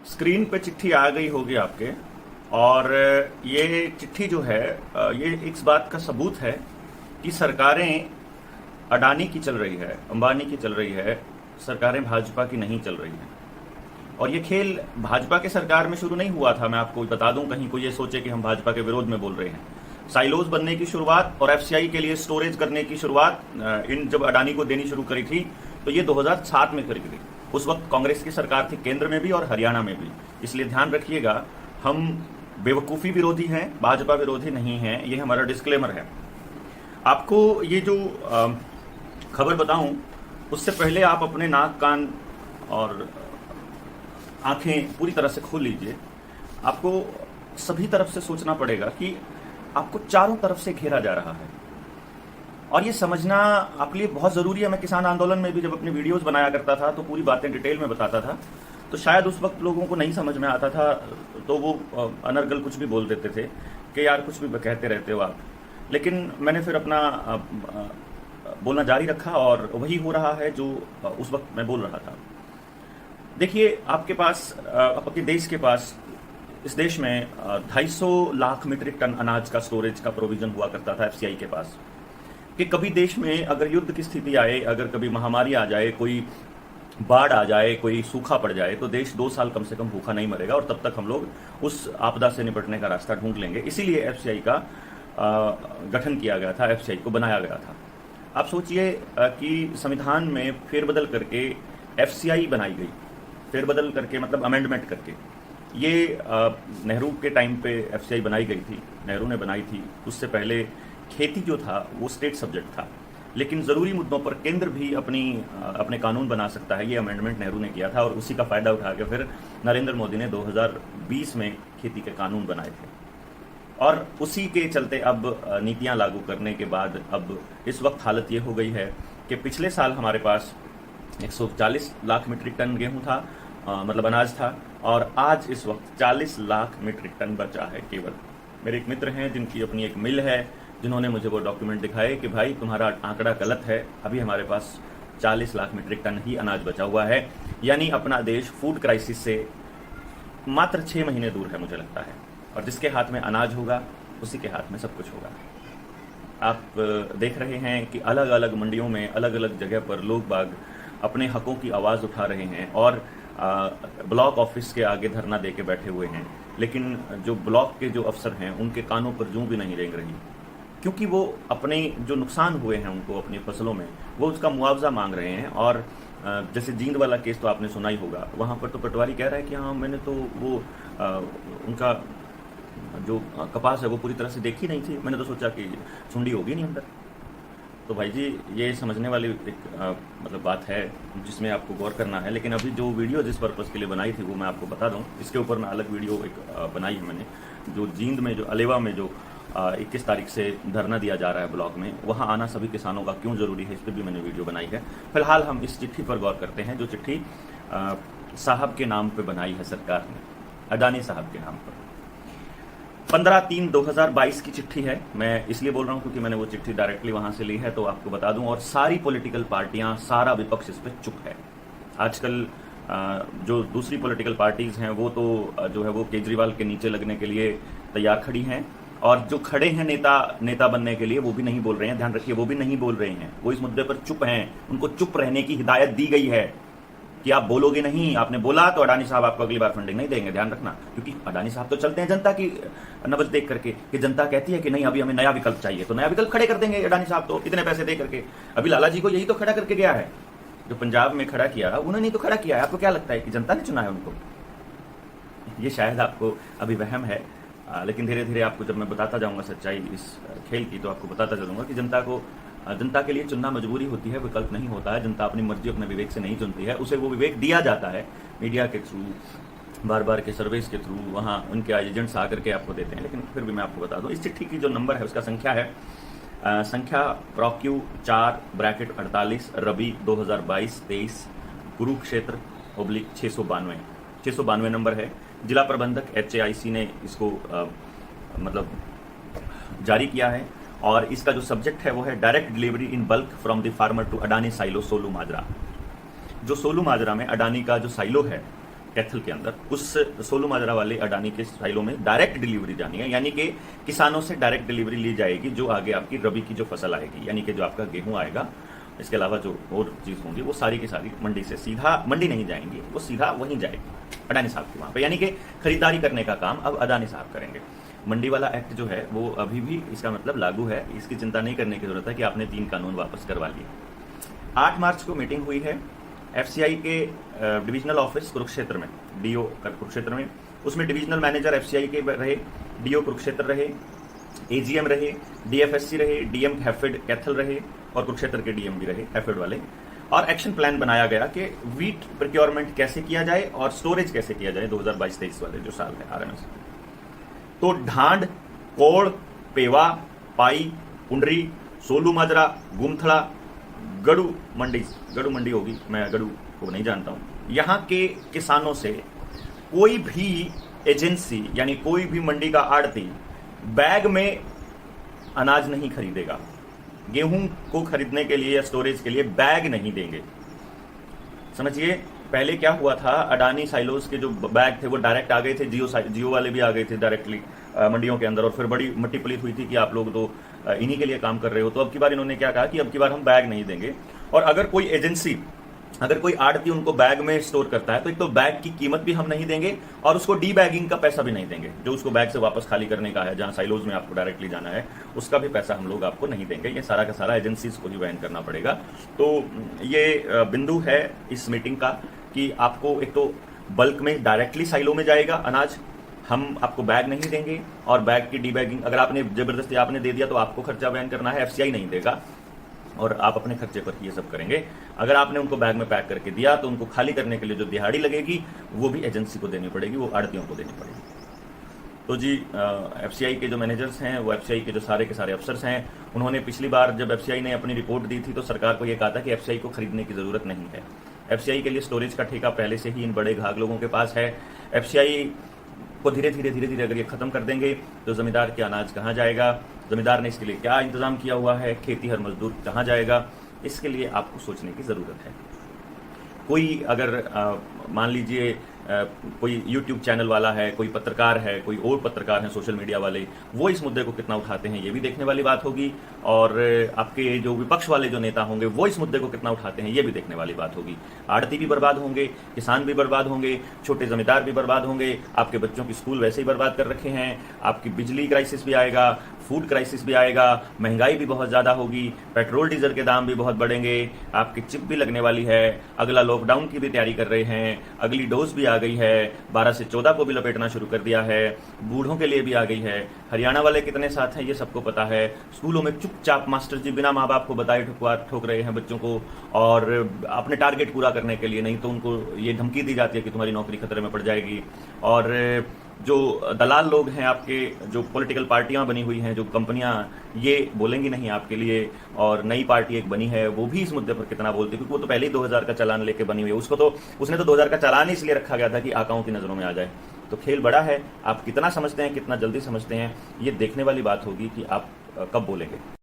Screen पे चिट्ठी आ गई होगी आपके। और ये चिट्ठी जो है ये इस बात का सबूत है कि सरकारें अडानी की चल रही है, अंबानी की चल रही है, सरकारें भाजपा की नहीं चल रही हैं। और ये खेल भाजपा के सरकार में शुरू नहीं हुआ था। मैं आपको बता दूं, कहीं कोई ये सोचे कि हम भाजपा के विरोध में बोल रहे हैं। साइलोज बनने की शुरुआत और एफसीआई के लिए स्टोरेज करने की शुरुआत इन जब अडानी को देनी शुरू करी थी तो ये 2007 में करी गई। उस वक्त कांग्रेस की सरकार थी, केंद्र में भी और हरियाणा में भी। इसलिए ध्यान रखिएगा, हम बेवकूफ़ी विरोधी हैं, भाजपा विरोधी नहीं हैं। ये हमारा डिस्क्लेमर है। आपको ये जो खबर बताऊं उससे पहले आप अपने नाक, कान और आंखें पूरी तरह से खोल लीजिए। आपको सभी तरफ से सोचना पड़ेगा कि आपको चारों तरफ से घेरा जा रहा है और ये समझना आपके लिए बहुत ज़रूरी है। मैं किसान आंदोलन में भी जब अपनी वीडियोस बनाया करता था तो पूरी बातें डिटेल में बताता था, तो शायद उस वक्त लोगों को नहीं समझ में आता था, तो वो अनर्गल कुछ भी बोल देते थे कि यार कुछ भी कहते रहते हो आप। लेकिन मैंने फिर अपना बोलना जारी रखा और वही हो रहा है जो उस वक्त मैं बोल रहा था। देखिए, आपके पास आपके देश के पास, इस देश में 250 लाख मीट्रिक टन अनाज का स्टोरेज का प्रोविजन हुआ करता था एफसीआई के पास। कि कभी देश में अगर युद्ध की स्थिति आए, अगर कभी महामारी आ जाए, कोई बाढ़ आ जाए, कोई सूखा पड़ जाए, तो देश 2 साल कम से कम भूखा नहीं मरेगा और तब तक हम लोग उस आपदा से निपटने का रास्ता ढूंढ लेंगे। इसीलिए एफसीआई का गठन किया गया था, एफसीआई को बनाया गया था। आप सोचिए कि संविधान में फेरबदल करके एफसीआई बनाई गई, फेरबदल करके मतलब अमेंडमेंट करके। ये नेहरू के टाइम पे एफसीआई बनाई गई थी, नेहरू ने बनाई थी। उससे पहले खेती जो था वो स्टेट सब्जेक्ट था, लेकिन ज़रूरी मुद्दों पर केंद्र भी अपने कानून बना सकता है। ये अमेंडमेंट नेहरू ने किया था और उसी का फ़ायदा उठा के फिर नरेंद्र मोदी ने 2020 में खेती के कानून बनाए थे। और उसी के चलते अब नीतियां लागू करने के बाद अब इस वक्त हालत ये हो गई है कि पिछले साल हमारे पास 140 लाख मीट्रिक टन गेहूं था, मतलब अनाज था, और आज इस वक्त 40 लाख मीट्रिक टन बचा है केवल। मेरे एक मित्र हैं जिनकी अपनी एक मिल है, जिन्होंने मुझे वो डॉक्यूमेंट दिखाए कि भाई तुम्हारा आंकड़ा गलत है, अभी हमारे पास 40 लाख मीट्रिक टन ही अनाज बचा हुआ है। यानी अपना देश फूड क्राइसिस से मात्र 6 महीने दूर है मुझे लगता है। और जिसके हाथ में अनाज होगा उसी के हाथ में सब कुछ होगा। आप देख रहे हैं कि अलग अलग मंडियों में अलग अलग जगह पर लोग बाग अपने हकों की आवाज़ उठा रहे हैं और ब्लॉक ऑफिस के आगे धरना दे के बैठे हुए हैं। लेकिन जो ब्लॉक के जो अफसर हैं उनके कानों पर जूं भी नहीं रेंग रही, क्योंकि वो अपने जो नुकसान हुए हैं उनको अपनी फसलों में, वो उसका मुआवजा मांग रहे हैं। और जैसे जींद वाला केस तो आपने सुना ही होगा, वहाँ पर तो पटवारी कह रहा है कि हाँ मैंने तो वो उनका जो कपास है वो पूरी तरह से देखी नहीं थी, मैंने तो सोचा कि सुंडी होगी नहीं अंदर। तो भाई जी, ये समझने वाली एक मतलब बात है जिसमें आपको गौर करना है। लेकिन अभी जो वीडियो जिस पर्पज़ के लिए बनाई थी वो मैं आपको बता दूं। इसके ऊपर मैं अलग वीडियो एक बनाई है मैंने, जो जींद में, जो अलेवा में जो 21 तारीख से धरना दिया जा रहा है ब्लॉक में, वहाँ आना सभी किसानों का क्यों ज़रूरी है, इस पर भी मैंने वीडियो बनाई है। फिलहाल हम इस चिट्ठी पर गौर करते हैं, जो चिट्ठी साहब के नाम पर बनाई है सरकार ने, अडानी साहब के नाम पर। 15/3/2022 की चिट्ठी है। मैं इसलिए बोल रहा हूँ क्योंकि मैंने वो चिट्ठी डायरेक्टली वहाँ से ली है, तो आपको बता दूं। और सारी पॉलिटिकल पार्टियां, सारा विपक्ष इस पर चुप है। आजकल जो दूसरी पॉलिटिकल पार्टीज हैं वो तो जो है वो केजरीवाल के नीचे लगने के लिए तैयार खड़ी हैं, और जो खड़े हैं नेता बनने के लिए वो भी नहीं बोल रहे हैं। ध्यान रखिए, वो भी नहीं बोल रहे हैं, वो इस मुद्दे पर चुप हैं। उनको चुप रहने की हिदायत दी गई है कि आप बोलोगे नहीं, आपने बोला तो अडानी साहब आपको अगली बार फंडिंग नहीं देंगे। ध्यान रखना, क्योंकि अडानी साहब तो चलते हैं जनता की नब्ज देख करके, कि जनता कहती है कि नहीं अभी हमें नया विकल्प चाहिए, तो नया विकल्प खड़े कर देंगे अडानी साहब तो इतने पैसे दे करके। अभी लाला जी को यही तो खड़ा करके गया है, जो पंजाब में खड़ा किया उन्होंने तो खड़ा किया है। आपको क्या लगता है कि जनता ने चुना है उनको? ये शायद आपको अभी वहम है, लेकिन धीरे धीरे आपको जब मैं बताता जाऊंगा सच्चाई इस खेल की, तो आपको बताता चलूंगा कि जनता के लिए चुनना मजबूरी होती है, विकल्प नहीं होता है। जनता अपनी मर्जी, अपने विवेक से नहीं चुनती है, उसे वो विवेक दिया जाता है मीडिया के थ्रू, बार बार के सर्वेस के थ्रू, वहाँ उनके एजेंट्स आकर के आपको देते हैं। लेकिन फिर भी मैं आपको बता दूं, इस चिट्ठी की जो नंबर है उसका संख्या है संख्या PROQ 4/48 रबी 2022-23 कुरुक्षेत्र /692 692 नंबर है। जिला प्रबंधक HAIC ने इसको मतलब जारी किया है, और इसका जो सब्जेक्ट है वो है direct delivery in bulk from the farmer to Adani silo Solu Majra. जो सोलू माजरा में अडानी का जो साइलो है कैथल के अंदर, उस सोलू माजरा वाले अडानी के साइलों में डायरेक्ट डिलीवरी जानी है, यानी कि किसानों से डायरेक्ट डिलीवरी ली जाएगी जो आगे आपकी रबी की जो फसल आएगी, यानी कि जो आपका गेहूं आएगा, इसके अलावा जो और चीज़ होंगी वो सारी की सारी मंडी से सीधा, मंडी नहीं जाएंगी, वो सीधा वहीं जाएगी अडानी साहब के वहाँ पे, यानी कि खरीदारी करने का काम अब अडानी साहब करेंगे। मंडी वाला एक्ट जो है वो अभी भी इसका मतलब लागू है, इसकी चिंता नहीं करने की जरूरत है कि आपने 3 कानून वापस करवा लिए। 8 मार्च को मीटिंग हुई है एफसीआई के डिविजनल ऑफिस कुरुक्षेत्र में, डीओ कुरुक्षेत्र में, उसमें डिविजनल मैनेजर एफसीआई के रहे, डीओ कुरुक्षेत्र रहे, एजीएम रहे, डीएफएससी रहे, डीएम हैफेड कैथल रहे और कुरुक्षेत्र के डीएम भी रहे हैफेड वाले। और एक्शन प्लान बनाया गया कि वीट प्रोक्योरमेंट कैसे किया जाए और स्टोरेज कैसे किया जाए 2022-23 वाले जो साल है आरएमएस। तो ढांड, कोड़, पेवा, पाई, कुंडरी, सोलू माजरा, गुमथड़ा, गड़ू मंडी होगी, मैं गड़ू को नहीं जानता हूं, यहां के किसानों से कोई भी एजेंसी यानी कोई भी मंडी का आड़ती बैग में अनाज नहीं खरीदेगा। गेहूं को खरीदने के लिए या स्टोरेज के लिए बैग नहीं देंगे। समझिए, पहले क्या हुआ था, अडानी साइलोज के जो बैग थे वो डायरेक्ट आ गए थे, जियो वाले भी आ गए थे डायरेक्टली मंडियों के अंदर, और फिर बड़ी मट्टी पलीत हुई थी कि आप लोग तो इन्हीं के लिए काम कर रहे हो। तो अब की बार इन्होंने क्या कहा कि अब की बार हम बैग नहीं देंगे, और अगर कोई एजेंसी, अगर कोई आड़ती उनको बैग में स्टोर करता है तो एक तो बैग की कीमत भी हम नहीं देंगे और उसको डी बैगिंग का पैसा भी नहीं देंगे, जो उसको बैग से वापस खाली करने का है, जहां साइलोज में आपको डायरेक्टली जाना है, उसका भी पैसा हम लोग आपको नहीं देंगे। ये सारा का सारा एजेंसीज को ही वहन करना पड़ेगा। तो ये बिंदु है इस मीटिंग का कि आपको एक तो बल्क में डायरेक्टली साइलो में जाएगा अनाज, हम आपको बैग नहीं देंगे, और बैग की डी बैगिंग अगर आपने जबरदस्ती आपने दे दिया तो आपको खर्चा वहन करना है, एफसीआई नहीं देगा और आप अपने खर्चे पर ये सब करेंगे। अगर आपने उनको बैग में पैक करके दिया तो उनको खाली करने के लिए जो दिहाड़ी लगेगी वो भी एजेंसी को देनी पड़ेगी, वो आड़तियों को देनी पड़ेगी। तो जी एफसीआई के जो मैनेजर्स हैं, वो एफसीआई के जो सारे के सारे अफसर्स हैं, उन्होंने पिछली बार जब एफसीआई ने अपनी रिपोर्ट दी थी तो सरकार को यह कहा था कि एफसीआई को खरीदने की जरूरत नहीं है। एफसीआई के लिए स्टोरेज का ठेका पहले से ही इन बड़े घाघ लोगों के पास है। एफसीआई को धीरे धीरे अगर ये खत्म कर देंगे तो जमींदार के अनाज कहाँ जाएगा, जमींदार ने इसके लिए क्या इंतजाम किया हुआ है, खेती हर मजदूर कहाँ जाएगा, इसके लिए आपको सोचने की जरूरत है। कोई अगर मान लीजिए कोई यूट्यूब चैनल वाला है, कोई पत्रकार है, कोई और पत्रकार हैं सोशल मीडिया वाले, वो इस मुद्दे को कितना उठाते हैं ये भी देखने वाली बात होगी, और आपके जो विपक्ष वाले जो नेता होंगे वो इस मुद्दे को कितना उठाते हैं ये भी देखने वाली बात होगी। आड़ती भी बर्बाद होंगे, किसान भी बर्बाद होंगे, छोटे जमींदार भी बर्बाद होंगे, आपके बच्चों की स्कूल वैसे ही बर्बाद कर रखे हैं, आपकी बिजली क्राइसिस भी आएगा, फूड क्राइसिस भी आएगा, महंगाई भी बहुत ज्यादा होगी, पेट्रोल डीजल के दाम भी बहुत बढ़ेंगे, आपकी चिप भी लगने वाली है, अगला लॉकडाउन की भी तैयारी कर रहे हैं, अगली डोज भी आ गई है, 12 से 14 को भी लपेटना शुरू कर दिया है, बूढ़ों के लिए भी आ गई है, हरियाणा वाले कितने साथ हैं ये सबको पता है। स्कूलों में चुपचाप मास्टर जी बिना माँ बाप को बताए ठोक रहे हैं बच्चों को, और अपने टारगेट पूरा करने के लिए, नहीं तो उनको ये धमकी दी जाती है कि तुम्हारी नौकरी खतरे में पड़ जाएगी। और जो दलाल लोग हैं आपके, जो पॉलिटिकल पार्टियां बनी हुई हैं, जो कंपनियां, ये बोलेंगी नहीं आपके लिए, और नई पार्टी एक बनी है वो भी इस मुद्दे पर कितना बोलती है, क्योंकि वो तो पहले ही 2000 का चालान लेके बनी हुई है, उसने तो 2000 का चालान ही इसलिए रखा गया था कि आकाओं की नजरों में आ जाए। तो खेल बड़ा है, आप कितना समझते हैं, कितना जल्दी समझते हैं, ये देखने वाली बात होगी कि आप कब बोलेंगे।